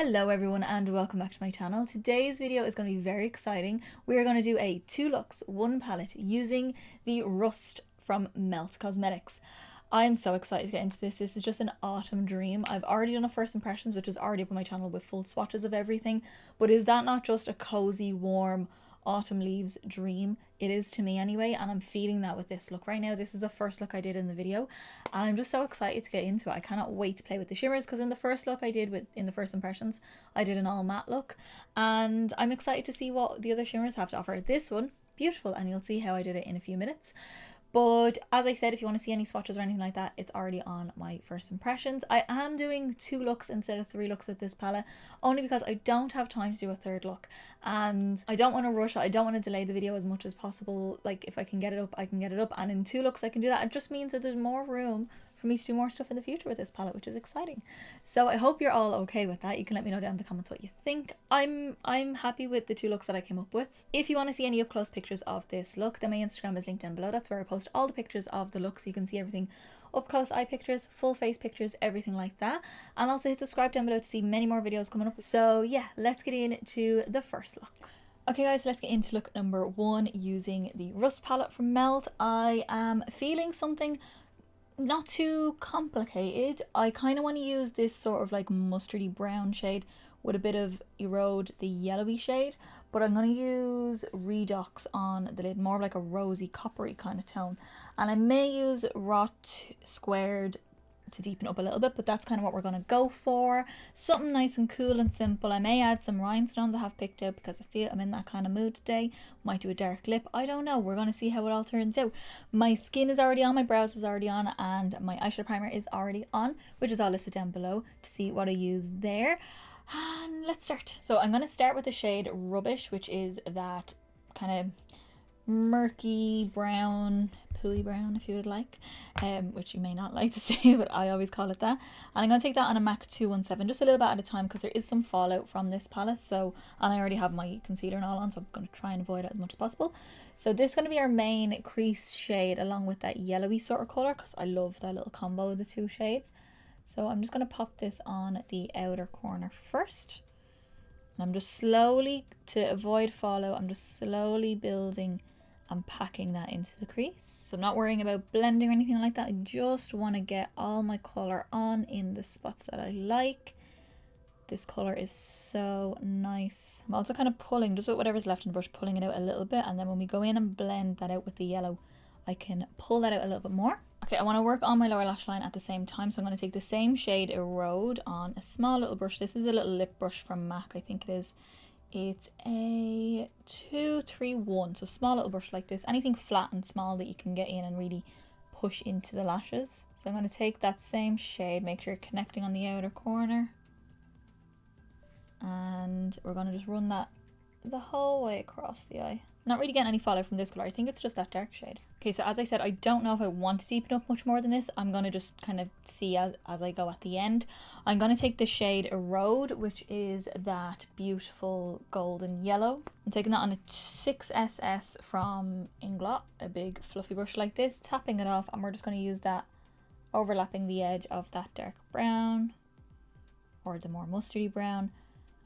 Hello everyone and welcome back to my channel. Today's video is going to be very exciting. We are going to do a 2 looks, 1 palette using the Rust from Melt Cosmetics. I'm so excited to get into this. This is just an autumn dream. I've already done a first impressions, which is already up on my channel with full swatches of everything. But is that not just a cozy, warm autumn leaves dream? It is to me anyway, and I'm feeling that with this look right now. This is the first look I did in the video and I'm just so excited to get into it. I cannot wait to play with the shimmers because in the first look I did in the first impressions I did an all matte look, and I'm excited to see what the other shimmers have to offer. This one, beautiful, and you'll see how I did it in a few minutes. But as I said, if you want to see any swatches or anything like that, it's already on my first impressions. I am doing 2 looks instead of 3 looks with this palette, only because I don't have time to do a 3rd look. And I don't want to rush it. I don't want to delay the video as much as possible. Like, if I can get it up, I can get it up. And in 2 looks, I can do that. It just means that there's more room for me to do more stuff in the future with this palette, which is exciting. So I hope you're all okay with that. You can let me know down in the comments what you think. I'm happy with the 2 looks that I came up with. If you want to see any up close pictures of this look, then my Instagram is linked down below. That's where I post all the pictures of the look, so you can see everything up close, eye pictures, full face pictures, everything like that. And also hit subscribe down below to see many more videos coming up. So yeah, let's get into the first look. Okay guys, let's get into look number 1 using the Rust palette from Melt. I am feeling something not too complicated. I kind of want to use this sort of like mustardy brown shade with a bit of Erode, the yellowy shade, but I'm going to use Redox on the lid, more of like a rosy coppery kind of tone, and I may use Rot Squared to deepen up a little bit, but that's kind of what we're going to go for. Something nice and cool and simple. I may add some rhinestones I have picked out because I feel I'm in that kind of mood today. Might do a dark lip, I don't know. We're going to see how it all turns out. My skin is already on, my brows is already on, and my eyeshadow primer is already on, which is all listed down below to see what I use there. And let's start. So I'm going to start with the shade Rubbish, which is that kind of murky brown, pooey brown if you would like, which you may not like to say, but I always call it that. And I'm going to take that on a MAC 217 just a little bit at a time because there is some fallout from this palette. So, and I already have my concealer and all on, so I'm going to try and avoid it as much as possible. So this is going to be our main crease shade along with that yellowy sort of colour because I love that little combo of the 2 shades. So I'm just going to pop this on the outer corner first. And I'm just slowly, to avoid fallout, I'm just slowly building and packing that into the crease. So I'm not worrying about blending or anything like that. I just want to get all my colour on in the spots that I like. This colour is so nice. I'm also kind of pulling, just with whatever's left in the brush, pulling it out a little bit. And then when we go in and blend that out with the yellow, I can pull that out a little bit more. Okay, I want to work on my lower lash line at the same time. So I'm going to take the same shade Erode on a small little brush. This is a little lip brush from MAC, I think it is. It's a 231, so small little brush like this. Anything flat and small that you can get in and really push into the lashes. So I'm going to take that same shade, make sure you're connecting on the outer corner. And we're going to just run that the whole way across the eye. Not really getting any fallout from this colour. I think it's just that dark shade. Okay, so as I said, I don't know if I want to deepen up much more than this. I'm going to just kind of see as I go at the end. I'm going to take the shade Erode, which is that beautiful golden yellow. I'm taking that on a 6SS from Inglot, a big fluffy brush like this, tapping it off, and we're just going to use that overlapping the edge of that dark brown, or the more mustardy brown,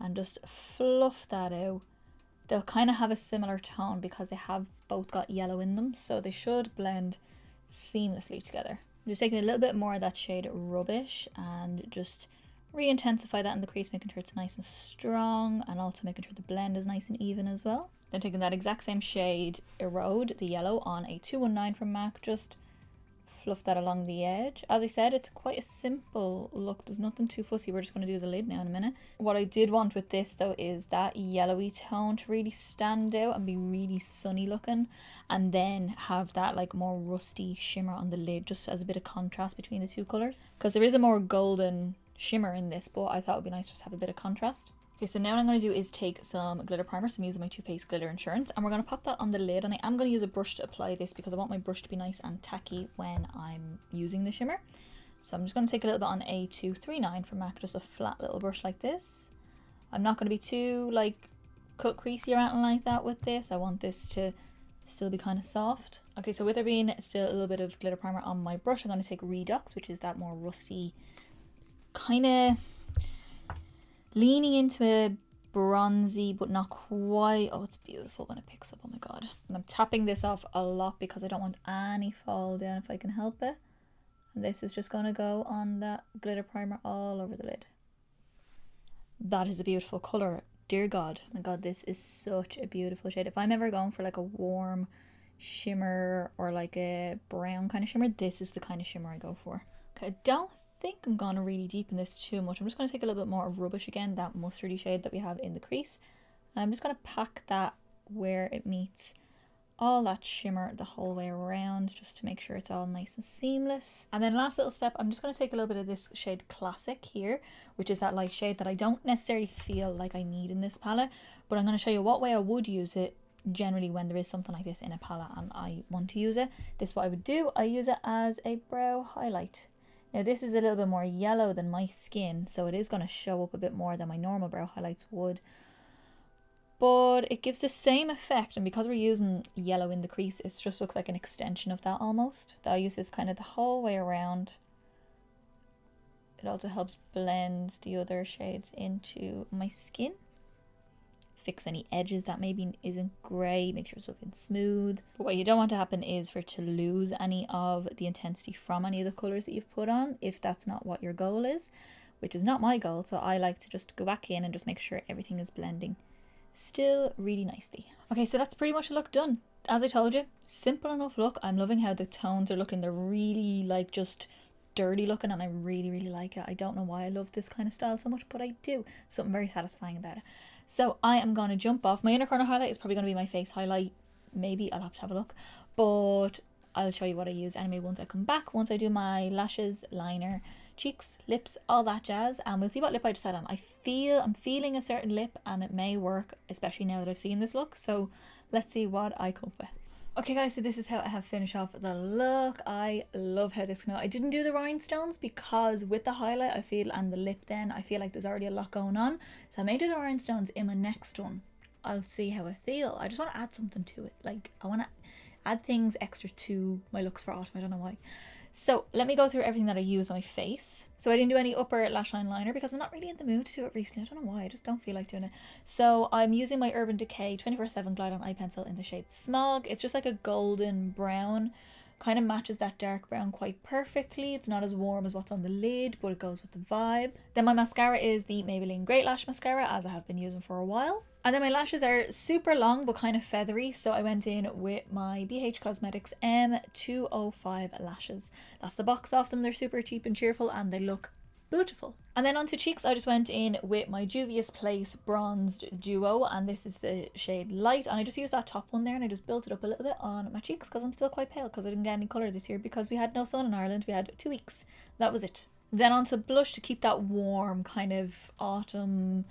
and just fluff that out. They'll kind of have a similar tone because they have both got yellow in them, so they should blend seamlessly together. I'm just taking a little bit more of that shade Rubbish and just re-intensify that in the crease, making sure it's nice and strong, and also making sure the blend is nice and even as well. Then taking that exact same shade Erode, the yellow, on a 219 from MAC, just fluff that along the edge. As I said, it's quite a simple look. There's nothing too fussy. We're just going to do the lid now in a minute. What I did want with this though is that yellowy tone to really stand out and be really sunny looking, and then have that like more rusty shimmer on the lid just as a bit of contrast between the 2 colours, because there is a more golden shimmer in this, but I thought it would be nice just to have a bit of contrast. Okay, so now what I'm going to do is take some glitter primer. So I'm using my Too Faced Glitter Insurance, and we're going to pop that on the lid, and I am going to use a brush to apply this because I want my brush to be nice and tacky when I'm using the shimmer. So I'm just going to take a little bit on A239 from MAC, just a flat little brush like this. I'm not going to be too like cut creasy or anything like that with this. I want this to still be kind of soft. Okay, so with there being still a little bit of glitter primer on my brush, I'm going to take Redox, which is that more rusty kind of leaning into a bronzy but not quite. Oh, it's beautiful when it picks up. Oh my god. And I'm tapping this off a lot because I don't want any fall down if I can help it. And this is just going to go on that glitter primer all over the lid. That is a beautiful colour. Dear god. Oh my god, this is such a beautiful shade. If I'm ever going for like a warm shimmer or like a brown kind of shimmer, this is the kind of shimmer I go for. Okay, I don't think I'm going to really deepen this too much. I'm just going to take a little bit more of Rubbish again, that mustardy shade that we have in the crease. And I'm just going to pack that where it meets all that shimmer the whole way around, just to make sure it's all nice and seamless. And then last little step, I'm just going to take a little bit of this shade Classic here, which is that light shade that I don't necessarily feel like I need in this palette, but I'm going to show you what way I would use it generally when there is something like this in a palette and I want to use it. This is what I would do. I use it as a brow highlight. Now this is a little bit more yellow than my skin, so it is going to show up a bit more than my normal brow highlights would. But it gives the same effect, and because we're using yellow in the crease, it just looks like an extension of that almost. I use this kind of the whole way around. It also helps blend the other shades into my skin. Fix any edges that maybe isn't grey, make sure it's looking smooth. But what you don't want to happen is for it to lose any of the intensity from any of the colours that you've put on, if that's not what your goal is, which is not my goal. So I like to just go back in and just make sure everything is blending still really nicely. Okay, so that's pretty much the look done. As I told you, simple enough look. I'm loving how the tones are looking. They're really like just dirty looking, and I really like it. I don't know why I love this kind of style so much, but I do. Something very satisfying about it. So I am going to jump off. My inner corner highlight is probably going to be my face highlight. Maybe I'll have to have a look, but I'll show you what I use anyway once I come back, once I do my lashes, liner, cheeks, lips, all that jazz, and we'll see what lip I decide on. I'm feeling a certain lip, and it may work, especially now that I've seen this look. So let's see what I come up with. Okay guys, so this is how I have finished off the look. I love how this came out. I didn't do the rhinestones because with the highlight I feel, and the lip then, I feel like there's already a lot going on. So I may do the rhinestones in my next one. I'll see how I feel. I just want to add something to it. Like, I want to add things extra to my looks for autumn. I don't know why. So let me go through everything that I use on my face. So I didn't do any upper lash line liner because I'm not really in the mood to do it recently. I don't know why, I just don't feel like doing it. So I'm using my Urban Decay 24/7 Glide On Eye Pencil in the shade Smog. It's just like a golden brown. Kind of matches that dark brown quite perfectly. It's not as warm as what's on the lid, but it goes with the vibe. Then my mascara is the Maybelline Great Lash Mascara, as I have been using for a while. And then my lashes are super long but kind of feathery, so I went in with my BH Cosmetics M205 lashes. That's the box off them. They're super cheap and cheerful and they look beautiful. And then onto cheeks, I just went in with my Juvia's Place Bronzed Duo, and this is the shade Light, and I just used that top one there and I just built it up a little bit on my cheeks because I'm still quite pale because I didn't get any colour this year because we had no sun in Ireland. We had 2 weeks. That was it. Then onto blush to keep that warm kind of autumn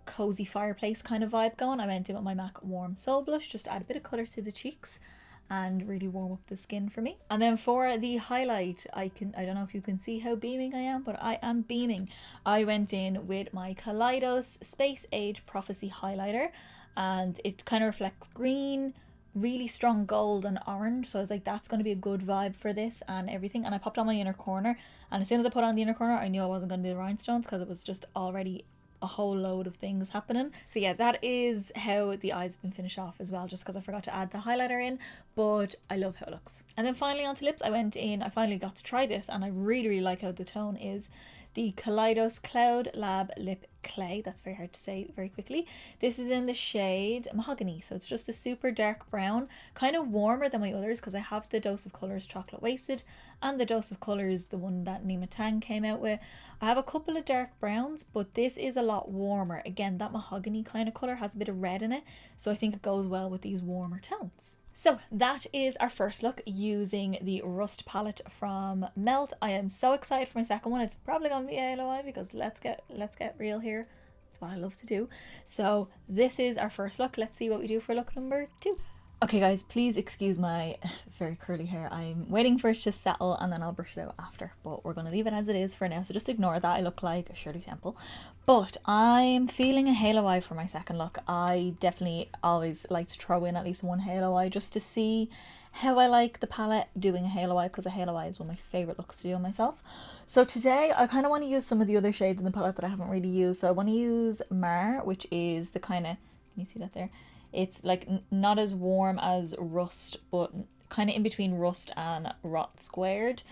cozy fireplace kind of vibe going. I went in with my MAC Warm Soul Blush just to add a bit of colour to the cheeks and really warm up the skin for me. And then for the highlight, I don't know if you can see how beaming I am, but I am beaming. I went in with my Kaleidos Space Age Prophecy highlighter, and it kind of reflects green, really strong gold and orange, so I was like, that's going to be a good vibe for this and everything. And I popped on my inner corner, and as soon as I put on the inner corner I knew I wasn't going to do the rhinestones because it was just already a whole load of things happening. So yeah, that is how the eyes have been finished off as well, just because I forgot to add the highlighter in, but I love how it looks. And then finally onto lips, I went in, I finally got to try this and I really like how the tone is. The Kaleidos Cloud Lab Lip Clay. That's very hard to say very quickly. This is in the shade Mahogany, so it's just a super dark brown, kind of warmer than my others because I have the Dose of Colours Chocolate Wasted and the Dose of Colours, the one that Nima Tang came out with. I have a couple of dark browns, but this is a lot warmer. Again, that mahogany kind of colour has a bit of red in it, so I think it goes well with these warmer tones. So that is our first look using the Rust palette from Melt. I am so excited for my second one. It's probably going to be ALOI because let's get real here. That's what I love to do. So this is our first look. Let's see what we do for look number 2. Okay guys, please excuse my very curly hair. I'm waiting for it to settle and then I'll brush it out after. But we're going to leave it as it is for now, so just ignore that. I look like a Shirley Temple. But I'm feeling a halo eye for my second look. I definitely always like to throw in at least one halo eye just to see how I like the palette doing a halo eye, because a halo eye is one of my favourite looks to do on myself. So today I kind of want to use some of the other shades in the palette that I haven't really used. So I want to use Mar, which is the kind of, can you see that there? It's like not as warm as Rust, but kind of in between Rust and Rot Squared.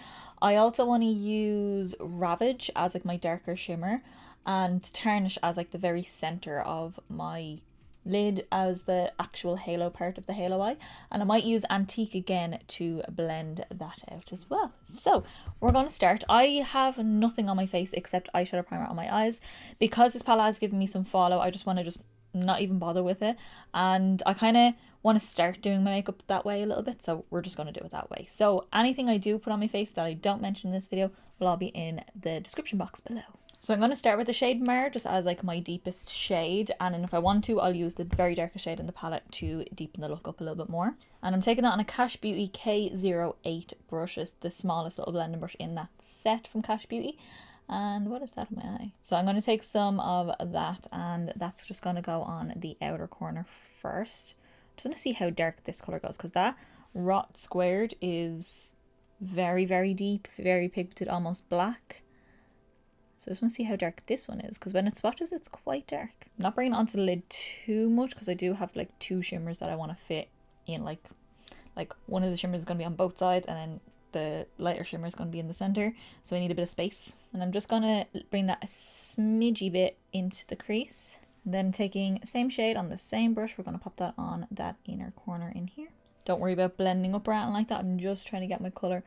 I also want to use Ravage as like my darker shimmer, and Tarnish as like the very center of my lid as the actual halo part of the halo eye. And I might use Antique again to blend that out as well. So we're going to start. I have nothing on my face except eyeshadow primer on my eyes. Because this palette has given me some fallout, I just want to just not even bother with it, and I kind of want to start doing my makeup that way a little bit, so we're just going to do it that way. So anything I do put on my face that I don't mention in this video will all be in the description box below. So I'm going to start with the shade Mar just as like my deepest shade, and then if I want to I'll use the very darkest shade in the palette to deepen the look up a little bit more. And I'm taking that on a Cash Beauty K08 brush. It's the smallest little blending brush in that set from Cash Beauty. And what is that in my eye? So I'm going to take some of that, and that's just going to go on the outer corner first. Just want to see how dark this colour goes, because that Rot Squared is very, very deep, very pigmented, almost black. So I just want to see how dark this one is, because when it swatches, it's quite dark. I'm not bringing it onto the lid too much, because I do have like two shimmers that I want to fit in. Like one of the shimmers is going to be on both sides, and then the lighter shimmer is going to be in the center, so I need a bit of space. And I'm just going to bring that a smidgy bit into the crease. And then taking same shade on the same brush, we're going to pop that on that inner corner in here. Don't worry about blending up or anything like that. I'm just trying to get my colour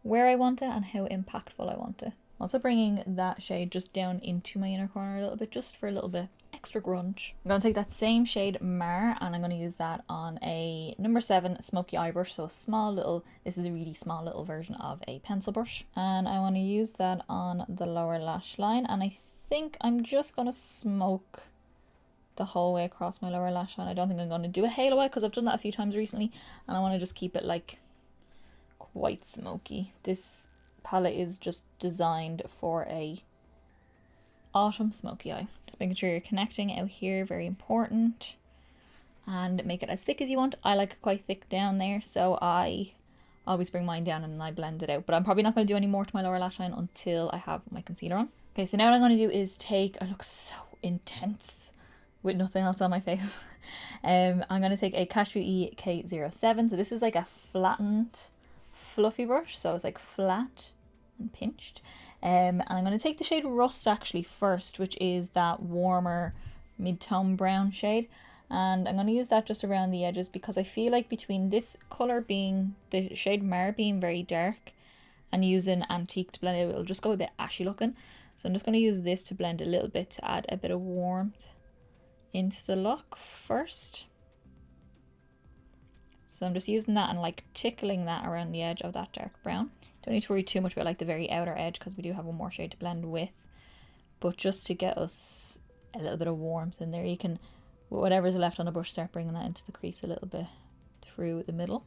where I want it and how impactful I want it. Also bringing that shade just down into my inner corner a little bit, just for a little bit extra grunge. I'm going to take that same shade Mar, and I'm going to use that on a number 7 smoky eye brush. So a small little, this is a really small little version of a pencil brush. And I want to use that on the lower lash line. And I think I'm just going to smoke the whole way across my lower lash line. I don't think I'm going to do a halo eye, because I've done that a few times recently. And I want to just keep it like quite smoky. This palette is just designed for a autumn smoky eye. Just making sure you're connecting out here, very important, and make it as thick as you want. I like it quite thick down there, so I always bring mine down and then I blend it out, but I'm probably not going to do any more to my lower lash line until I have my concealer on. Okay, so now what I'm going to do is take, I look so intense with nothing else on my face. I'm going to take a Cash Beauty K07. So this is like a flattened fluffy brush, so it's like flat and pinched. And I'm going to take the shade Rust actually first, which is that warmer mid-tone brown shade, and I'm going to use that just around the edges, because I feel like between this colour being, the shade Mar being very dark, and using Antique to blend it, it'll just go a bit ashy looking. So I'm just going to use this to blend a little bit to add a bit of warmth into the look first. So I'm just using that and like tickling that around the edge of that dark brown. Don't need to worry too much about like the very outer edge, because we do have one more shade to blend with. But just to get us a little bit of warmth in there, you can, whatever's left on the brush, start bringing that into the crease a little bit through the middle.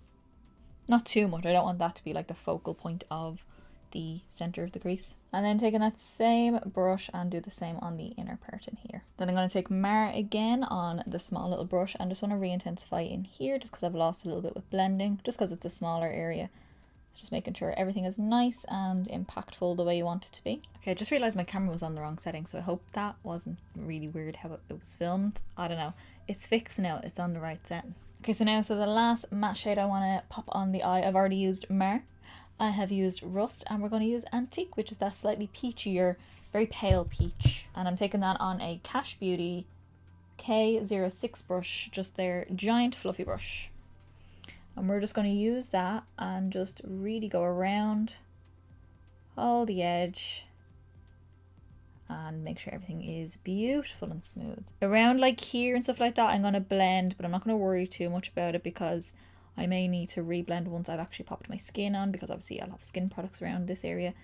Not too much, I don't want that to be like the focal point of the center of the crease. And then taking that same brush and do the same on the inner part in here. Then I'm going to take Mar again on the small little brush and just want to re-intensify in here, just because I've lost a little bit with blending, just because it's a smaller area. So just making sure everything is nice and impactful the way you want it to be. Okay, I just realized my camera was on the wrong setting, so I hope that wasn't really weird how it was filmed. I don't know, it's fixed now, it's on the right setting. Okay, so now, so the last matte shade I want to pop on the eye, I've already used Mar, I have used Rust, and we're going to use Antique, which is that slightly peachier, very pale peach. And I'm taking that on a Cash Beauty K06 brush, just their giant fluffy brush. And we're just going to use that and just really go around, hold the edge, and make sure everything is beautiful and smooth. Around like here and stuff like that, I'm going to blend, but I'm not going to worry too much about it, because I may need to reblend once I've actually popped my skin on, because obviously I'll have skin products around this area.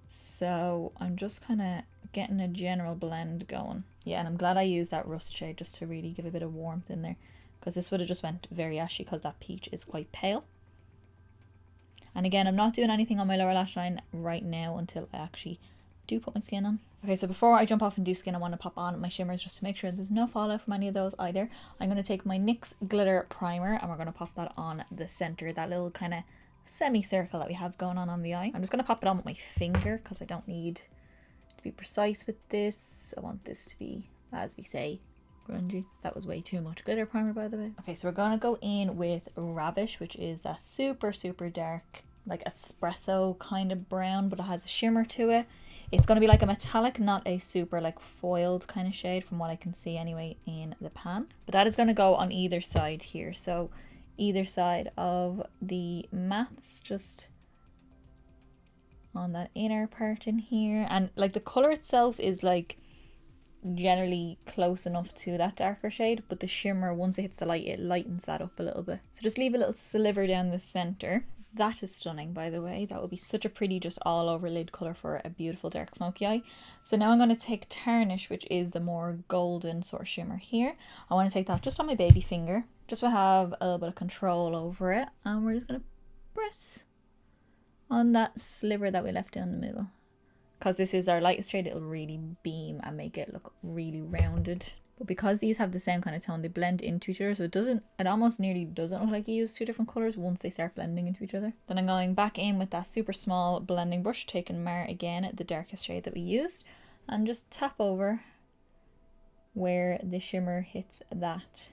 So I'm just kind of getting a general blend going. Yeah, and I'm glad I used that Rust shade just to really give a bit of warmth in there, because this would have just went very ashy because that peach is quite pale. And again, I'm not doing anything on my lower lash line right now until I actually do put my skin on. Okay, so before I jump off and do skin, I want to pop on my shimmers just to make sure there's no fallout from any of those either. I'm going to take my NYX glitter primer and we're going to pop that on the center, that little kind of semicircle that we have going on the eye. I'm just going to pop it on with my finger because I don't need to be precise with this. I want this to be, as we say, grungy. That was way too much glitter primer, by the way. Okay, so we're gonna go in with Ravish, which is that super dark, like espresso kind of brown, but it has a shimmer to it. It's gonna be like a metallic, not a super like foiled kind of shade from what I can see anyway in the pan. But that is gonna go on either side here. So either side of the mattes, just on that inner part in here. And like the color itself is like generally close enough to that darker shade, but the shimmer, once it hits the light, it lightens that up a little bit. So just leave a little sliver down the center. That is stunning, by the way. That would be such a pretty just all over lid color for a beautiful dark smoky eye. So now I'm going to take Tarnish, which is the more golden sort of shimmer here. I want to take that just on my baby finger, just to have a little bit of control over it, and we're just going to press on that sliver that we left down the middle. Because this is our lightest shade, it'll really beam and make it look really rounded. But because these have the same kind of tone, they blend into each other, so it almost nearly doesn't look like you use two different colours once they start blending into each other. Then I'm going back in with that super small blending brush, taking Mar again, the darkest shade that we used, and just tap over where the shimmer hits that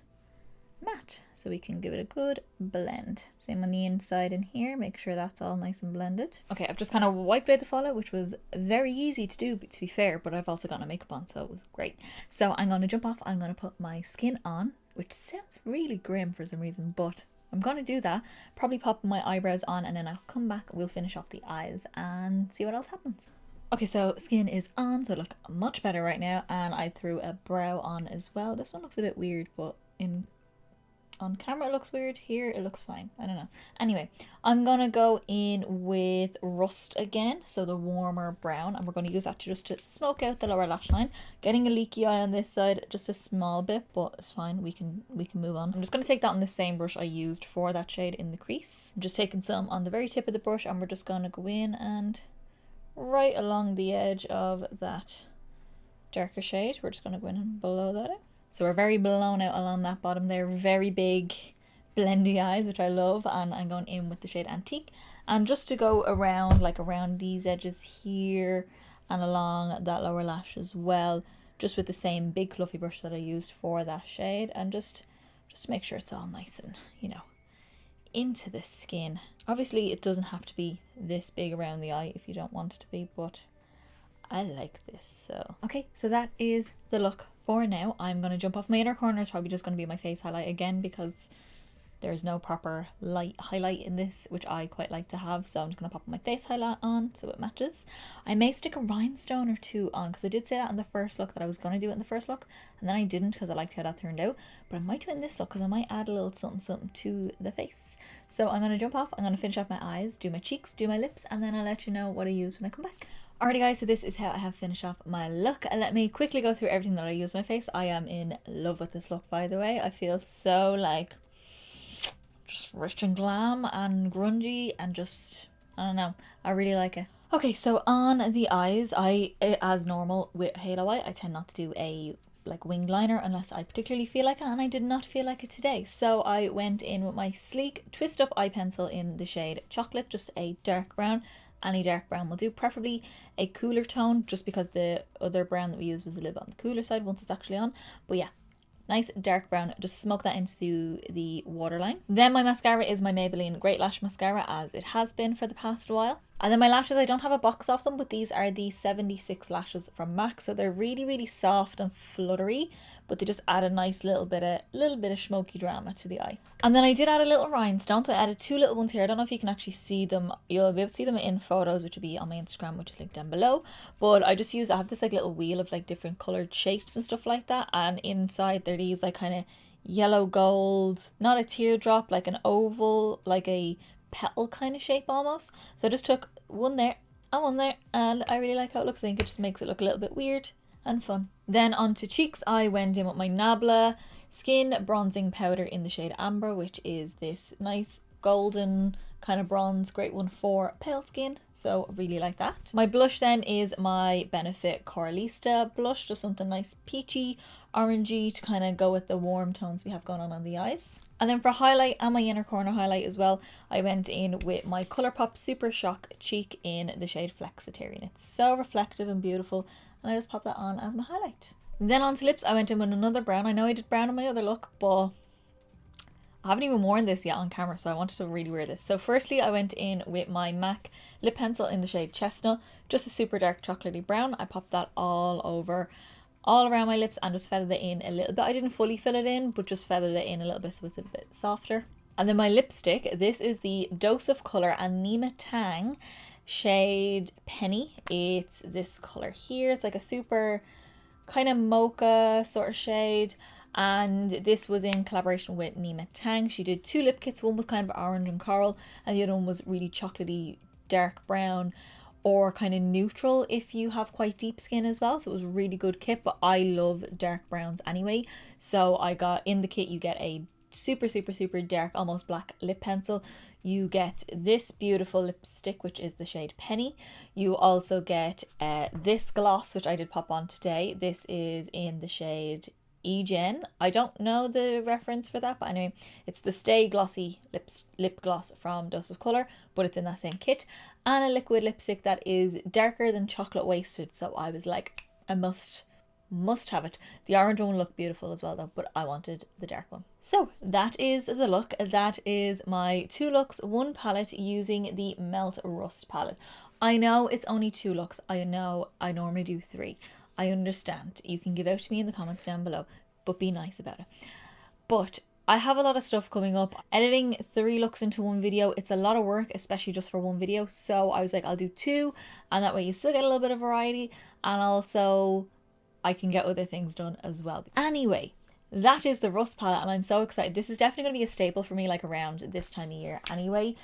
matte, so we can give it a good blend. Same on the inside in here, make sure that's all nice and blended. Okay, I've just kind of wiped away the fallout, which was very easy to do, to be fair, but I've also got no makeup on, so it was great. So I'm going to jump off, I'm going to put my skin on, which sounds really grim for some reason, but I'm going to do that. Probably pop my eyebrows on, and then I'll come back, we'll finish off the eyes and see what else happens. Okay, so skin is on, so I look much better right now, and I threw a brow on as well. This one looks a bit weird, but on camera it looks weird, here it looks fine. I don't know. Anyway, I'm gonna go in with Rust again, so the warmer brown, and we're gonna use that just to smoke out the lower lash line. Getting a leaky eye on this side, just a small bit, but it's fine, we can move on. I'm just gonna take that on the same brush I used for that shade in the crease. I'm just taking some on the very tip of the brush, and we're just gonna go in and right along the edge of that darker shade, we're just gonna go in and blow that out. So we're very blown out along that bottom there, very big blendy eyes, which I love, and I'm going in with the shade Antique. And just to go around, like around these edges here and along that lower lash as well, just with the same big fluffy brush that I used for that shade, and just make sure it's all nice and, you know, into the skin. Obviously it doesn't have to be this big around the eye if you don't want it to be, but I like this. So okay, so that is the look for now. I'm going to jump off. My inner corner is probably just going to be my face highlight again, because there's no proper light highlight in this, which I quite like to have, so I'm just going to pop my face highlight on so it matches. I may stick a rhinestone or two on, because I did say that in the first look that I was going to do it in the first look, and then I didn't because I liked how that turned out, but I might do it in this look because I might add a little something to the face. So I'm going to jump off, I'm going to finish off my eyes, do my cheeks, do my lips, and then I'll let you know what I use when I come back. Alrighty guys, so this is how I have finished off my look. Let me quickly go through everything that I use on my face. I am in love with this look, by the way. I feel so like just rich and glam and grungy and just, I don't know, I really like it. Okay, so on the eyes, as normal with halo eye, I tend not to do a like winged liner unless I particularly feel like it, and I did not feel like it today. So I went in with my sleek twist up eye pencil in the shade Chocolate, just a dark brown. Any dark brown will do, preferably a cooler tone, just because the other brown that we used was a little bit on the cooler side once it's actually on. But yeah, nice dark brown, just smoke that into the waterline. Then my mascara is my Maybelline Great Lash Mascara, as it has been for the past while. And then my lashes, I don't have a box of them, but these are the 76 lashes from MAC, so they're really soft and fluttery, but they just add a nice little bit of smoky drama to the eye. And then I did add a little rhinestone, so I added two little ones here. I don't know if you can actually see them. You'll be able to see them in photos, which will be on my Instagram, which is linked down below. But I have this like little wheel of like different coloured shapes and stuff like that, and inside there are these like kind of yellow gold, not a teardrop, like an oval, like a petal kind of shape almost. So I just took one there and one there, and I really like how it looks. I think it just makes it look a little bit weird and fun. Then onto cheeks, I went in with my Nabla Skin Bronzing Powder in the shade Amber, which is this nice golden kind of bronze, great one for pale skin, so I really like that. My blush then is my Benefit Coralista blush, just something nice peachy, orangey to kind of go with the warm tones we have going on the eyes. And then for highlight and my inner corner highlight as well, I went in with my Colourpop Super Shock Cheek in the shade Flexitarian. It's so reflective and beautiful, and I just popped that on as my highlight. Then onto lips, I went in with another brown. I know I did brown on my other look, but I haven't even worn this yet on camera, so I wanted to really wear this. So firstly, I went in with my MAC lip pencil in the shade Chestnut, just a super dark chocolatey brown. I popped that all around my lips and just feathered it in a little bit. I didn't fully fill it in, but just feathered it in a little bit so it's a bit softer. And then my lipstick, this is the Dose of Colour and Nima Tang shade Penny. It's this colour here. It's like a super kind of mocha sort of shade. And this was in collaboration with Nima Tang. She did two lip kits. One was kind of orange and coral, and the other one was really chocolatey dark brown, or kind of neutral if you have quite deep skin as well. So it was a really good kit, but I love dark browns anyway. So I got in the kit, you get a super dark, almost black lip pencil. You get this beautiful lipstick, which is the shade Penny. You also get this gloss, which I did pop on today. This is in the shade E-Gen. I don't know the reference for that, but anyway, it's the Stay Glossy lip gloss from Dose of Colour, but it's in that same kit. And a liquid lipstick that is darker than Chocolate Wasted, so I was like, I must have it. The orange one looked beautiful as well though, but I wanted the dark one. So that is the look. That is my 2 looks, 1 palette using the Melt Rust palette. I know it's only 2 looks. I know I normally do 3. I understand. You can give out to me in the comments down below, but be nice about it. But I have a lot of stuff coming up. Editing 3 looks into 1 video, it's a lot of work, especially just for 1 video. So I was like, I'll do 2, and that way you still get a little bit of variety, and also I can get other things done as well. Anyway, that is the Rust palette, and I'm so excited. This is definitely going to be a staple for me, like around this time of year anyway.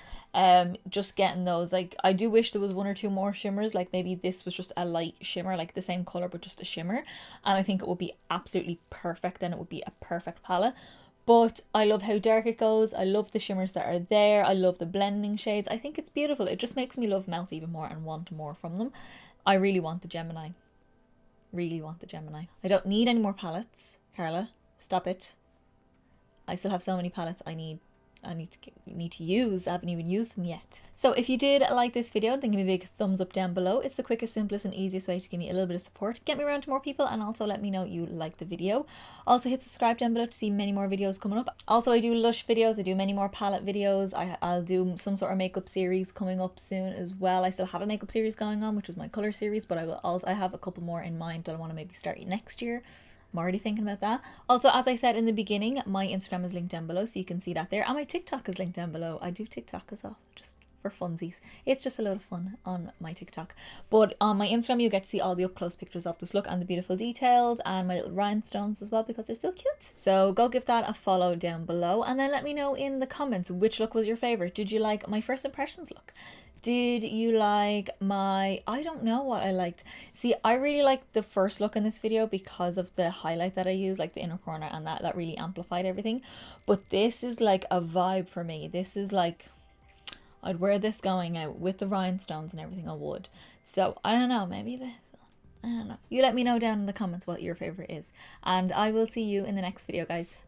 Just getting those, like, I do wish there was 1 or 2 more shimmers, like maybe this was just a light shimmer, like the same color but just a shimmer, and I think it would be absolutely perfect. Then it would be a perfect palette. But I love how dark it goes. I love the shimmers that are there. I love the blending shades. I think it's beautiful. It just makes me love Melt even more and want more from them. I really want the Gemini. Really want the Gemini. I don't need any more palettes, Carla. Stop it. I still have so many palettes I need to use. I haven't even used them yet. So if you did like this video, then give me a big thumbs up down below. It's the quickest, simplest and easiest way to give me a little bit of support, get me around to more people, and also let me know you like the video. Also hit subscribe down below to see many more videos coming up. Also I do Lush videos, I do many more palette videos. I'll do some sort of makeup series coming up soon as well. I still have a makeup series going on, which is my color series, but I have a couple more in mind that I want to maybe start next year. I'm already thinking about that. Also, as I said in the beginning, my Instagram is linked down below, so you can see that there. And my TikTok is linked down below. I do TikTok as well, just for funsies. It's just a lot of fun on my TikTok. But on my Instagram, you get to see all the up-close pictures of this look and the beautiful details and my little rhinestones as well, because they're so cute. So go give that a follow down below, and then let me know in the comments which look was your favorite. Did you like my first impressions look? Did you like my, I don't know what I liked. See, I really liked the first look in this video because of the highlight that I used, like the inner corner, and that really amplified everything. But this is like a vibe for me. This is like, I'd wear this going out with the rhinestones and everything. I would. So I don't know, maybe this, I don't know. You let me know down in the comments what your favorite is, and I will see you in the next video, guys.